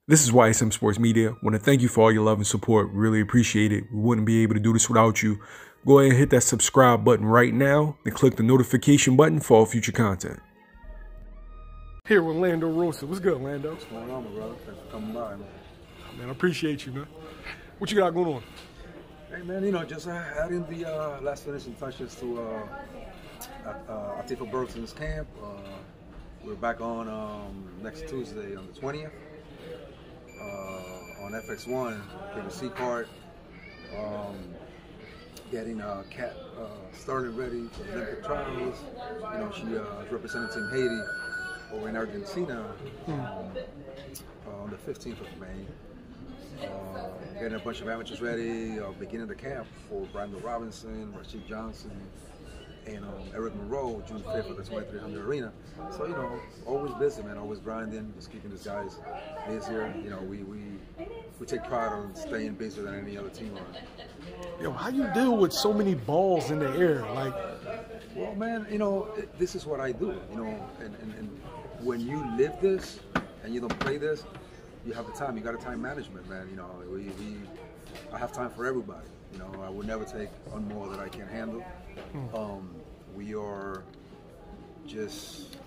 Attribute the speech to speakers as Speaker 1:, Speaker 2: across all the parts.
Speaker 1: This is YSM Sports Media. Want to thank you for all your love and support. Really appreciate it. We wouldn't be able to do this without you. Go ahead and hit that subscribe button right now and click the notification button for all future content. Here with Lando Rosa. What's good, Lando?
Speaker 2: What's going on, my brother? Thanks for coming by, man.
Speaker 1: Man, I appreciate you, man. What you got going on?
Speaker 2: Hey, man, you know, just adding the last finishing touches to Atifa Burton's camp. We're back on next Tuesday on the 20th on FX1, PKWY card. Getting Kat started ready for the Olympic trials. You know, she is representing Team Haiti over in Argentina on the 15th of May. Getting a bunch of amateurs ready, beginning the camp for Lando Robinson, Rashid Johnson, and Eric Monroe, June 5th at the 2300 Arena. So, you know, always busy, man, always grinding, just keeping these guys busier. You know, we take pride on staying busier than any other team on.
Speaker 1: Yo, how you deal with so many balls in the air? Like,
Speaker 2: well, man, you know, this is what I do, you know, and when you live this and you don't play this, you have the time. You got a time management, man. You know, I have time for everybody. You know, I would never take on more that I can handle. We are just,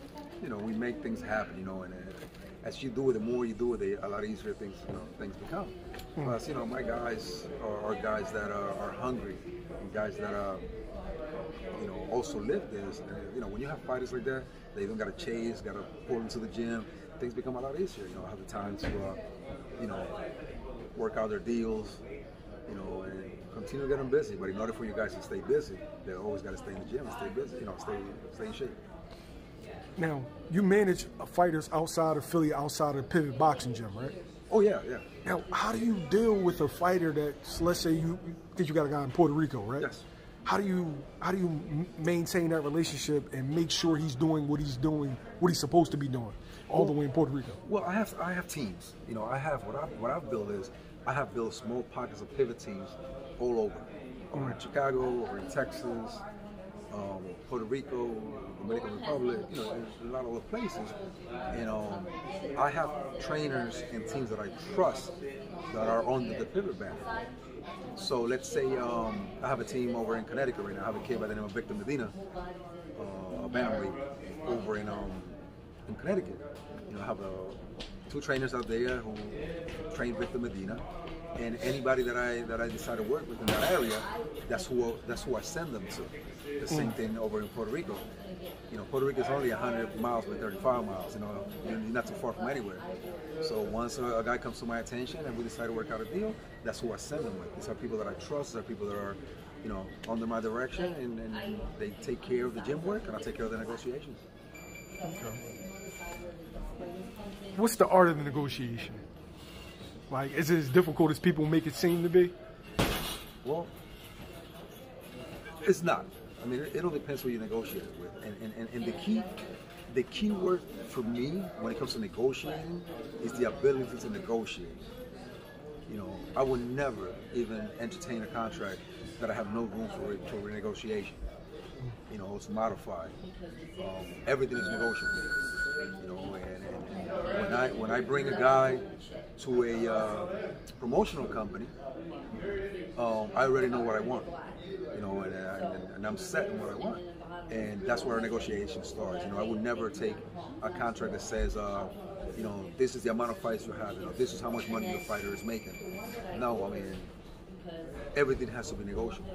Speaker 2: you know, we make things happen. You know, and as you do it, the more you do it, a lot easier things become. Plus, you know, my guys are guys that are hungry, and guys that you know, also live this. And, you know, when you have fighters like that, they don't got to chase, got to pull into the gym. Things become a lot easier. You know, have the time to, you know, work out their deals, you know, and continue to get them busy. But in order for you guys to stay busy, they always got to stay in the gym and stay busy. You know, stay in shape.
Speaker 1: now, you manage fighters outside of Philly, outside of the Pivot Boxing Gym, right?
Speaker 2: Oh yeah, yeah.
Speaker 1: Now, how do you deal with a fighter that, let's say you think you got a guy in Puerto Rico, right?
Speaker 2: Yes.
Speaker 1: How do you maintain that relationship and make sure he's doing what he's supposed to be doing, all the way in Puerto Rico?
Speaker 2: Well, I have teams. You know, I have what I've built is I have built small pockets of pivot teams all over in Chicago, over in Texas, Puerto Rico, Dominican Republic. You know, a lot of other places. And I have trainers and teams that I trust that are under the pivot banner. So let's say I have a team over in Connecticut right now. I have a kid by the name of Victor Medina, a bantamweight over in Connecticut. You know, I have two trainers out there who train Victor Medina, and anybody that I decide to work with in that area, that's who I send them to. The same thing over in Puerto Rico. You know, Puerto Rico is only 100 miles by 35 miles. You know, you're not too far from anywhere. So once a guy comes to my attention and we decide to work out a deal, that's who I send them with. These are people that I trust. These are people that are, you know, under my direction, and they take care of the gym work, and I take care of the negotiations.
Speaker 1: Okay. What's the art of the negotiation? Like, is it as difficult as people make it seem to be?
Speaker 2: Well, it's not. I mean, it all depends who you negotiate with, and the key word for me when it comes to negotiating is the ability to negotiate. You know, I would never even entertain a contract that I have no room for renegotiation. You know, it's modified. Everything is negotiable. You know, and when I bring a guy to a promotional company, I already know what I want. You know, and I'm set in what I want, and that's where our negotiation starts. You know, I would never take a contract that says, you know, this is the amount of fights you have. You know, this is how much money your fighter is making. No, I mean, everything has to be negotiable.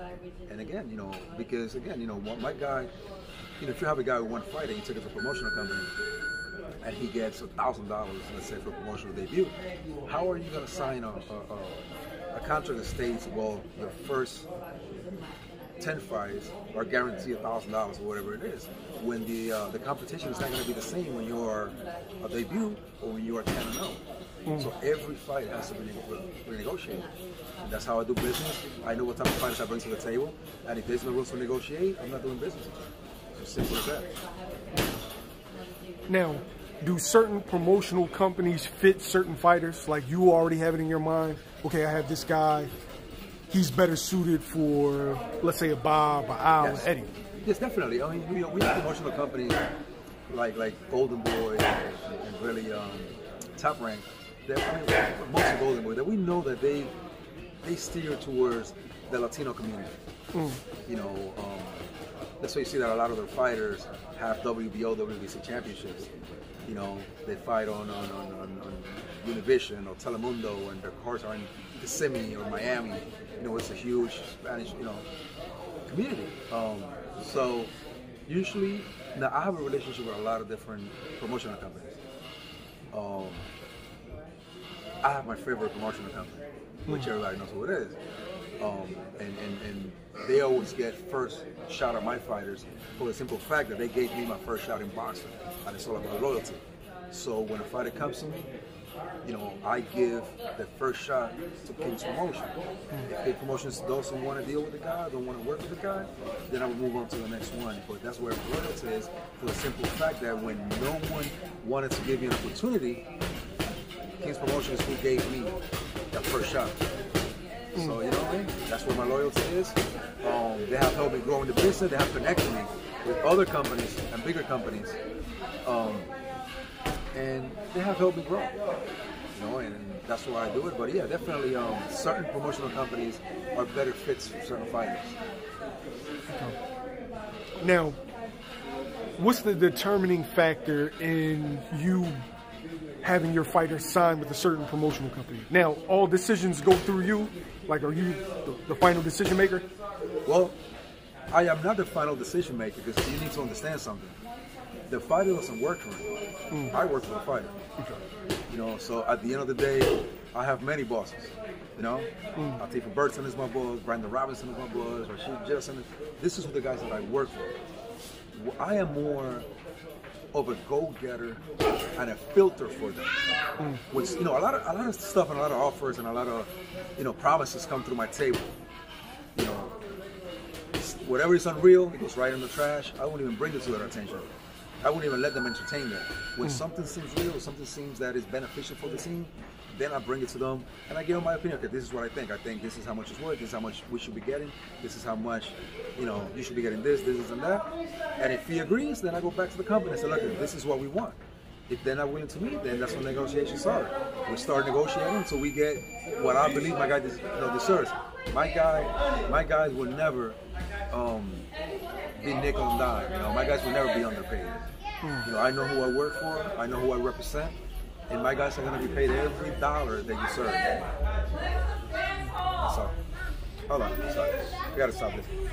Speaker 2: And again, you know, because again, you know, my guy, you know, if you have a guy who won a fight and you took it to a promotional company, and he gets $1,000, let's say, for a promotional debut, how are you going to sign a contract that states, well, your first 10 fights are guaranteed $1,000 or whatever it is, when the competition is not going to be the same when you're a debut or when you are 10-0. So every fight has to be renegotiated. And that's how I do business. I know what type of fighters I bring to the table, and if there's no rules to negotiate, I'm not doing business with you. It's as simple as that.
Speaker 1: Now, do certain promotional companies fit certain fighters? Like, you already have it in your mind, okay, I have this guy, he's better suited for, let's say, a Bob, a Al,
Speaker 2: Yes.
Speaker 1: Eddie.
Speaker 2: Yes, definitely. I mean, you know, we have promotional companies like Golden Boy and really Top Rank most of Golden Boy, that we know that they steer towards the Latino community. You know, that's why you see that a lot of their fighters have WBO, WBC championships. You know, they fight on Univision or Telemundo, and their cars are in Kissimmee or Miami. You know, it's a huge Spanish, you know, community. So usually, now I have a relationship with a lot of different promotional companies. I have my favorite promotional company, which everybody knows who it is. And they always get first shot at my fighters for the simple fact that they gave me my first shot in boxing, and it's all about loyalty. So when a fighter comes to me, you know, I give the first shot to King's Promotion. If King Promotions doesn't want to deal with the guy, don't want to work with the guy, then I will move on to the next one. But that's where loyalty is, for the simple fact that when no one wanted to give me an opportunity, King's Promotions who gave me that first shot. So, you know what I mean? That's where my loyalty is. They have helped me grow in the business. They have connected me with other companies and bigger companies. And they have helped me grow. You know, and that's why I do it. But yeah, definitely certain promotional companies are better fits for certain fighters.
Speaker 3: Okay. Now, what's the determining factor in you having your fighter sign with a certain promotional company? Now, all decisions go through you? Like, are you the final decision maker?
Speaker 2: Well, I am not the final decision maker, because you need to understand something. The fighter doesn't work for me. I work for the fighter.
Speaker 3: Okay.
Speaker 2: You know, so at the end of the day, I have many bosses. You know, Latifa Burton is my boss, Brandon Robinson is my boss, Rashid Justin. This is the guys that I work for. I am more of a go-getter and a filter for them. Which, you know, a lot of stuff and a lot of offers and a lot of, you know, promises come through my table. You know, whatever is unreal, it goes right in the trash. I won't even bring it to their attention. I wouldn't even let them entertain that. When something seems real, something seems that is beneficial for the team, then I bring it to them and I give them my opinion. Okay, this is what I think. I think this is how much it's worth. This is how much we should be getting. This is how much, you know, you should be getting this, and that. And if he agrees, then I go back to the company and say, look, this is what we want. If they're not willing to meet, then that's when negotiations start. We start negotiating until we get what I believe my guy deserves. My guys will never be nickel and dime. You know, my guys will never be underpaid. You know, I know who I work for, I know who I represent, and my guys are going to be paid every dollar they deserve. That's all. Hold on, sorry. We got to stop this.